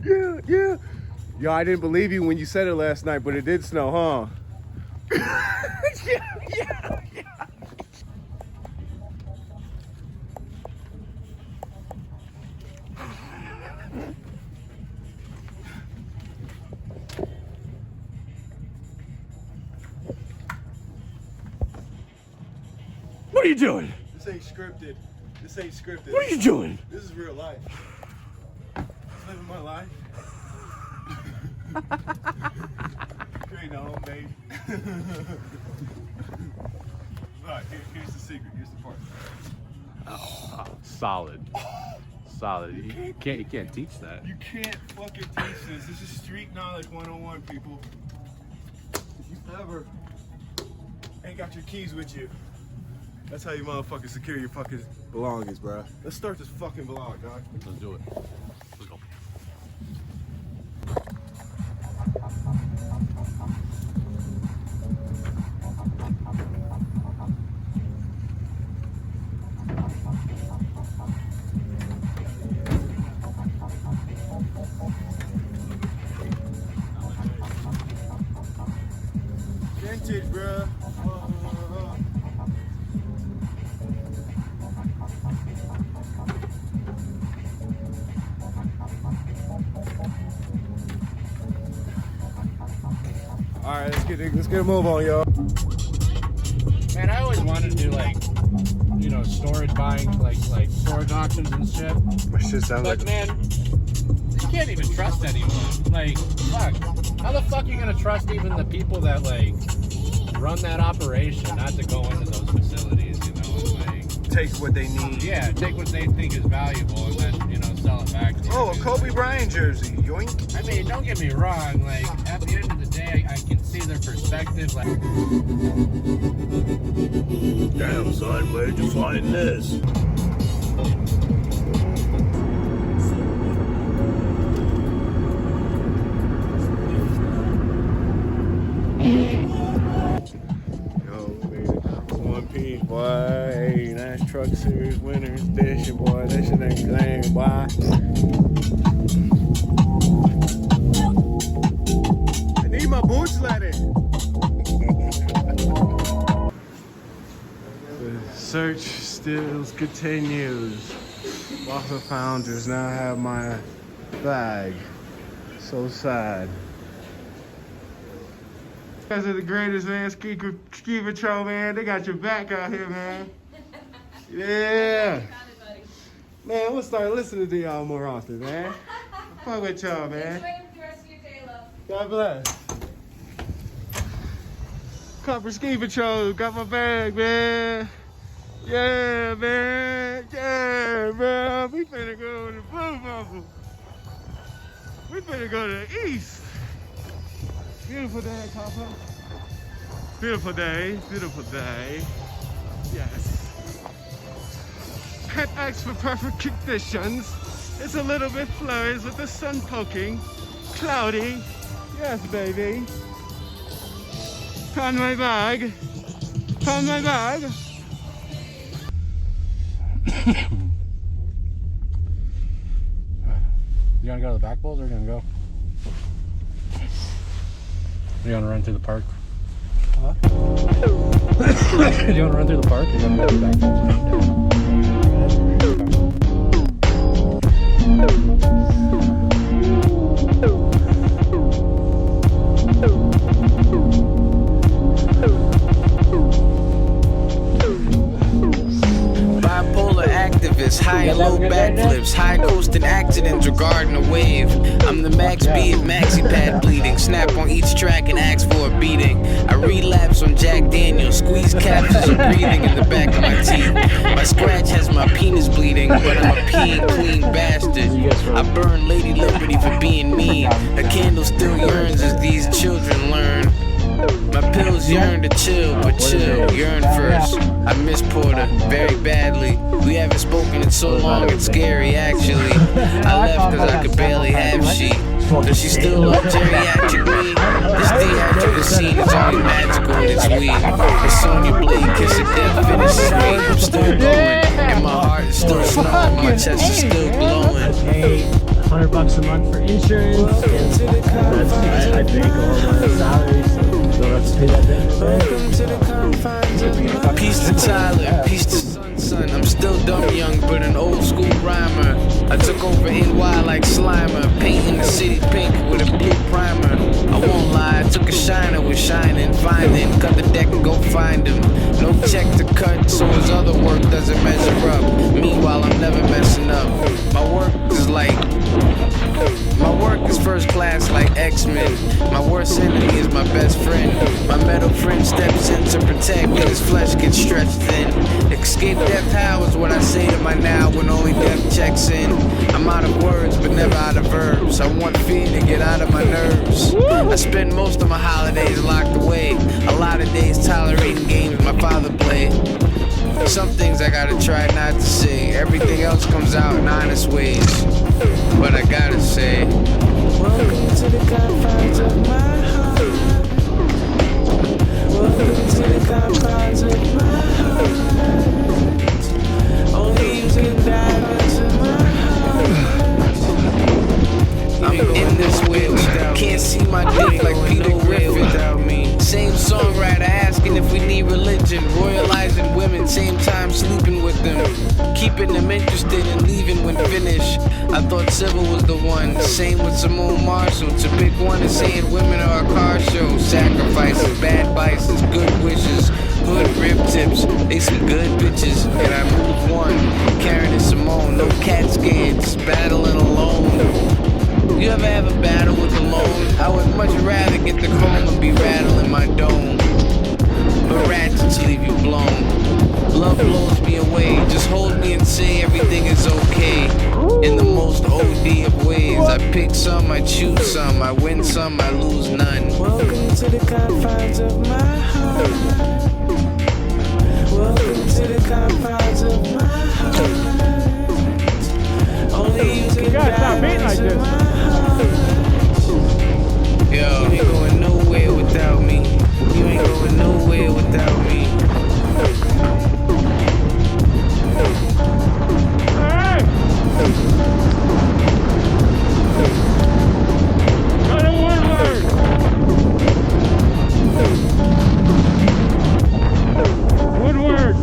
Yeah, yeah. Yo, I didn't believe you when you said it last night, but it did snow, huh? Yeah, yeah, yeah. What are you doing? This ain't scripted. This ain't scripted. What are you doing? This is real life. Just living my life. Creating a home base. Alright, here's the secret. Here's the part. Oh, solid. Solid. You can't teach that. You can't fucking teach this. This is street knowledge 101, people. If you ever ain't got your keys with you, that's how you motherfucking secure your fucking belongings, bro. Let's start this fucking vlog, dog. Let's do it. Let's go. Vintage, bro. All right, let's get a move on, y'all. Man, I always wanted to do like, you know, storage buying, like storage auctions and shit. My shit sounds But like man, you can't even trust anyone. Like, fuck, how the fuck are you gonna trust even the people that like run that operation not to go into those facilities? You know, and, like take what they need. yeah, take what they think is valuable and then sell it back to you. Oh, a Kobe Bryant jersey, yoink. I mean, don't get me wrong. Like at the end of the day, I can see their perspective. Like, Damn, son, where'd you find this? Yo, baby, 1P, boy. Hey, nice truck series winners edition, boy. That shit ain't playing, boy. I need my boots leather. The search still continues. Walker Pound does not have my bag. So sad. You guys are the greatest, man. Ski patrol, man. They got your back out here, man. Yeah. Man, I'm gonna start listening to y'all more often, man. Fuck with y'all, man. God bless. Copper Ski Patrol, got my bag, man. Yeah, man. Yeah, man. We finna go to the Blue Bubble. We finna go to the east. Beautiful day, Copper. Beautiful day. Beautiful day. Yes. Can't ask for perfect conditions. It's a little bit flurries with the sun poking. Cloudy. Yes, baby. Found my bag. Found my bag. you wanna go to the back bowls or are you gonna go? You wanna run through the park? Huh? You wanna run through the park or you wanna go to the back bowls? Bipolar activist, high and low backflips, high coasting accidents regarding a wave. I'm the max beat, maxi pad bleeding, snap on each track and ask for a beating. I relapse on Jack Daniels, squeeze capsules of breathing in the back of my teeth. My scratch has my penis bleeding, but I'm a peeing clean bastard. I burn Lady Liberty for being mean. The candle still yearns as these children learn. My pills yearn to chill, but chill, yearn first. I miss Porter very badly. We haven't spoken in so long, it's scary actually. I left cause I could barely have she. Does she still love geriatric me? This theatrical scene is only magical when it's weak. The Sonya Blade kiss of death finishes me. I'm still going, and my heart is still snowing. My chest is still glowing. $100 a month for insurance. That's, I think, all my salary, so don't have to pay that bill. Peace to Tyler, peace to son. I'm still dumb young, but an old school rhymer. I took over NY like Slimer, painting the city pink with a blue primer. I won't lie, I took a shiner with shining, finding, cut the deck and go find him. No check to cut, so his other work doesn't measure up. Meanwhile, I'm never messing up. My work is first class like X-Men. My worst enemy is my best friend. My metal friend steps in to protect when his flesh gets stretched thin. Escape death how is what I say to my now when only death checks in. I'm out of words but never out of verbs. I want fear to get out of my nerves. I spend most of my holidays locked away. A lot of days tolerating games my father played. Some things I gotta try not to say. Everything else comes out in honest ways. But I gotta say, welcome to the confines of my heart. Welcome to the confines of my heart. Only you can dive into my heart. I'm in this way without me. Can't see my dick like Peter Griffin without me. Same songwriter asking if we need religion. Royalizing women, same time sleeping with them. Keeping them interested and leaving when finished. I thought Civil was the one. Same with Simone Marshall. To pick one is saying women are a car show. Sacrifices, bad vices, good wishes. Hood rib tips, they some good bitches. And I move one. Karen and Simone, no cat scans, battling alone. You ever have a battle with alone? I would much rather get the chrome and be rattling my dome. But ratchets leave you blown. Love blows me away. Just hold me and say everything is okay. In the most OD of ways. I pick some, I choose some. I win some, I lose none. Welcome to the confines of my heart. Welcome to the confines of my heart. Only you can stop beating like this. Yo, you ain't going nowhere without me. You ain't going nowhere without me. Hey! Got a Woodward! Woodward!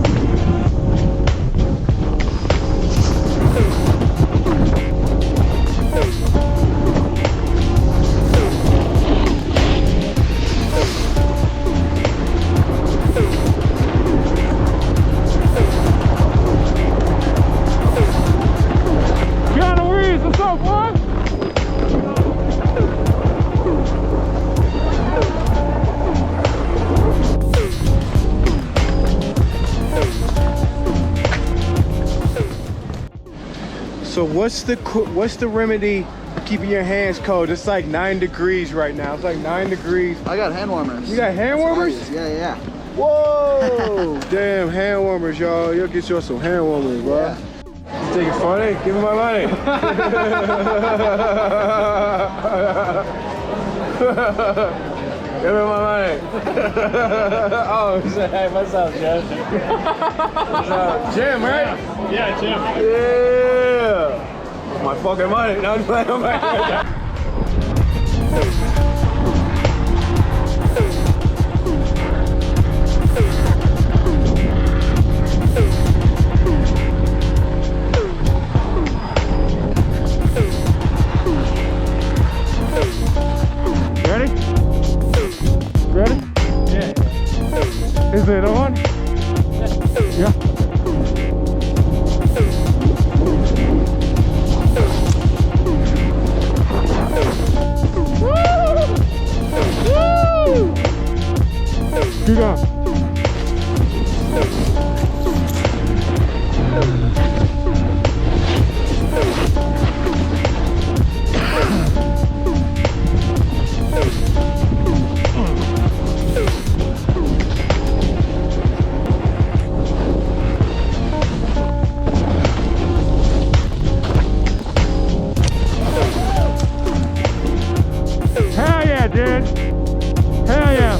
What's up, boy? So what's the remedy keeping your hands cold? It's like 9 degrees right now. It's like 9 degrees. I got hand warmers. You got hand warmers? Yeah. Whoa! Damn, hand warmers, y'all. You'll get you some hand warmers, bro. Yeah. Take it funny? Give me my money. Give me my money. Oh, hey, what's up, Jim? What's up? Jim, right? Yeah, Jim. Yeah. My fucking money. No, I'm playing. Ready? Yeah. Is it on? Yeah. Woo! Keep going. Hell yeah, dude. Hell yeah.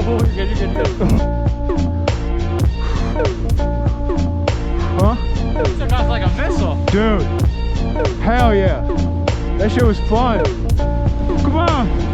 You're good. Huh? Took off like a missile. Dude, hell yeah. That shit was fun. Come on.